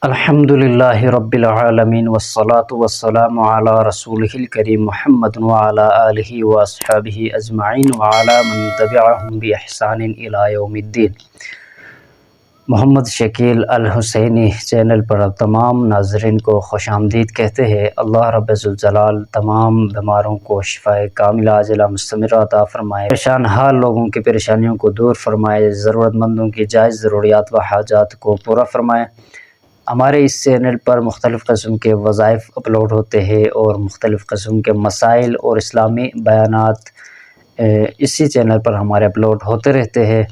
الحمدللہ رب العالمین والصلاة والسلام علی رسولہ الکریم محمد وعلی آلہ واصحابہ اجمعین وعلی من تبعہم بإحسان الی یوم الدین۔ محمد شکیل الحسینی چینل پر تمام ناظرین کو خوش آمدید کہتے ہیں۔ اللہ رب ذوالجلال تمام بیماروں کو شفاء کاملہ عاجلہ مستمرہ عطا فرمائے، پریشان حال لوگوں کی پریشانیوں کو دور فرمائے، ضرورت مندوں کی جائز ضروریات و حاجات کو پورا فرمائے۔ ہمارے اس چینل پر مختلف قسم کے وظائف اپلوڈ ہوتے ہیں اور مختلف قسم کے مسائل اور اسلامی بیانات اسی چینل پر ہمارے اپلوڈ ہوتے رہتے ہیں۔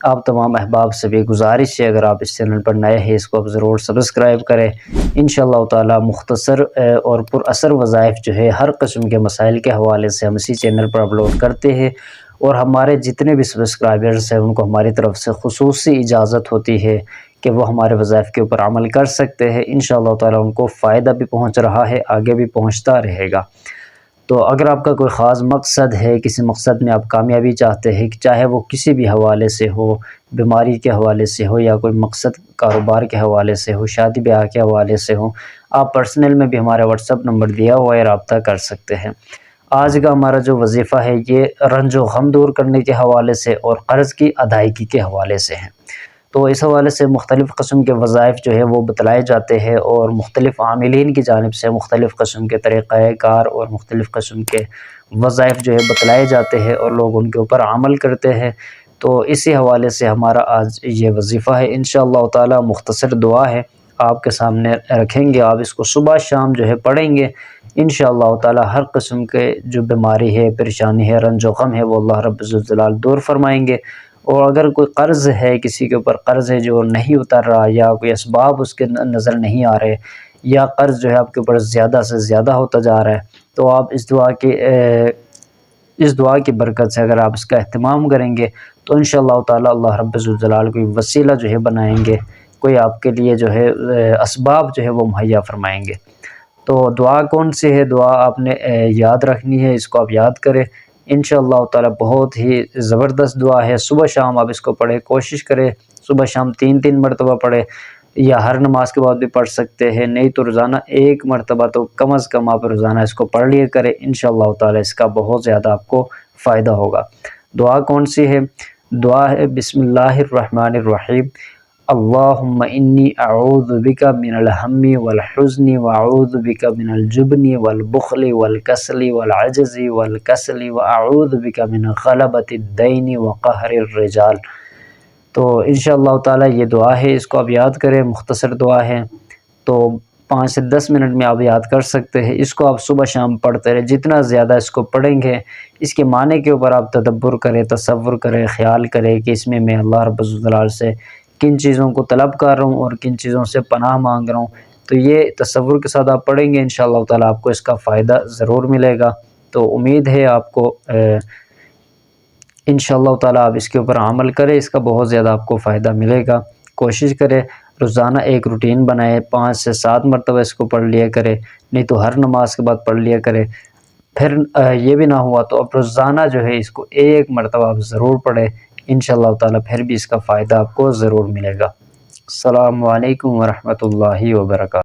آپ تمام احباب سے بھی گزارش ہے، اگر آپ اس چینل پر نئے ہیں اس کو آپ ضرور سبسکرائب کریں۔ انشاءاللہ تعالی مختصر اور پر اثر وظائف جو ہے ہر قسم کے مسائل کے حوالے سے ہم اسی چینل پر اپلوڈ کرتے ہیں، اور ہمارے جتنے بھی سبسکرائبرز ہیں ان کو ہماری طرف سے خصوصی اجازت ہوتی ہے کہ وہ ہمارے وظائف کے اوپر عمل کر سکتے ہیں۔ انشاءاللہ تعالی ان کو فائدہ بھی پہنچ رہا ہے، آگے بھی پہنچتا رہے گا۔ تو اگر آپ کا کوئی خاص مقصد ہے، کسی مقصد میں آپ کامیابی چاہتے ہیں، چاہے وہ کسی بھی حوالے سے ہو، بیماری کے حوالے سے ہو یا کوئی مقصد کاروبار کے حوالے سے ہو، شادی بیاہ کے حوالے سے ہو، آپ پرسنل میں بھی ہمارا واٹس ایپ نمبر دیا ہوا ہے، رابطہ کر سکتے ہیں۔ آج کا ہمارا جو وظیفہ ہے یہ رنج و غم دور کرنے کے حوالے سے اور قرض کی ادائیگی کے حوالے سے ہے۔ تو اس حوالے سے مختلف قسم کے وظائف جو ہے وہ بتلائے جاتے ہیں، اور مختلف عاملین کی جانب سے مختلف قسم کے طریقہ کار اور مختلف قسم کے وظائف جو ہے بتلائے جاتے ہیں، اور لوگ ان کے اوپر عمل کرتے ہیں۔ تو اسی حوالے سے ہمارا آج یہ وظیفہ ہے۔ انشاءاللہ تعالی مختصر دعا ہے، آپ کے سامنے رکھیں گے، آپ اس کو صبح شام جو ہے پڑھیں گے۔ انشاءاللہ تعالی ہر قسم کے جو بیماری ہے، پریشانی ہے، رنج و غم ہے، وہ اللہ رب الجلال دور فرمائیں گے۔ اور اگر کوئی قرض ہے، کسی کے اوپر قرض ہے جو نہیں اتر رہا، یا کوئی اسباب اس کے نظر نہیں آ رہے، یا قرض جو ہے آپ کے اوپر زیادہ سے زیادہ ہوتا جا رہا ہے، تو آپ اس دعا کی برکت سے اگر آپ اس کا اہتمام کریں گے تو انشاءاللہ تعالی اللہ رب الجلال کوئی وسیلہ جو ہے بنائیں گے، کوئی آپ کے لیے جو ہے اسباب جو ہے وہ مہیا فرمائیں گے۔ تو دعا کون سی ہے؟ دعا آپ نے یاد رکھنی ہے، اس کو آپ یاد کریں انشاءاللہ تعالی۔ بہت ہی زبردست دعا ہے، صبح شام آپ اس کو پڑھیں، کوشش کریں صبح شام 3 مرتبہ پڑھیں، یا ہر نماز کے بعد بھی پڑھ سکتے ہیں، نہیں تو روزانہ 1 مرتبہ تو کم از کم آپ روزانہ اس کو پڑھ لیا کریں۔ انشاءاللہ تعالی اس کا بہت زیادہ آپ کو فائدہ ہوگا۔ دعا کون سی ہے؟ دعا ہے بسم اللہ الرحمن الرحیم، اللہم انی اعوذ بک من الہم والحزن واعوذ بک من الجبن والبخل والکسل والعجز والکسل واعوذ بک من غلبۃ الدین وقہر الرجال۔ تو انشاءاللہ تعالی یہ دعا ہے، اس کو آپ یاد کریں، مختصر دعا ہے، تو 5 سے 10 منٹ میں آپ یاد کر سکتے ہیں۔ اس کو آپ صبح شام پڑھتے رہیں، جتنا زیادہ اس کو پڑھیں گے اس کے معنی کے اوپر آپ تدبر کریں، تصور کریں، خیال کریں کہ اس میں اللہ رب الجلال سے کن چیزوں کو طلب کر رہا ہوں اور کن چیزوں سے پناہ مانگ رہا ہوں۔ تو یہ تصور کے ساتھ آپ پڑھیں گے انشاءاللہ تعالی آپ کو اس کا فائدہ ضرور ملے گا۔ تو امید ہے آپ کو انشاءاللہ تعالی آپ اس کے اوپر عمل کریں، اس کا بہت زیادہ آپ کو فائدہ ملے گا۔ کوشش کریں روزانہ ایک روٹین بنائیں، 5 سے 7 مرتبہ اس کو پڑھ لیا کریں، نہیں تو ہر نماز کے بعد پڑھ لیا کریں۔ پھر یہ بھی نہ ہوا تو اب روزانہ جو ہے اس کو 1 مرتبہ آپ ضرور پڑھیں، انشاءاللہ تعالی پھر بھی اس کا فائدہ آپ کو ضرور ملے گا۔ السلام علیکم ورحمۃ اللہ وبرکاتہ۔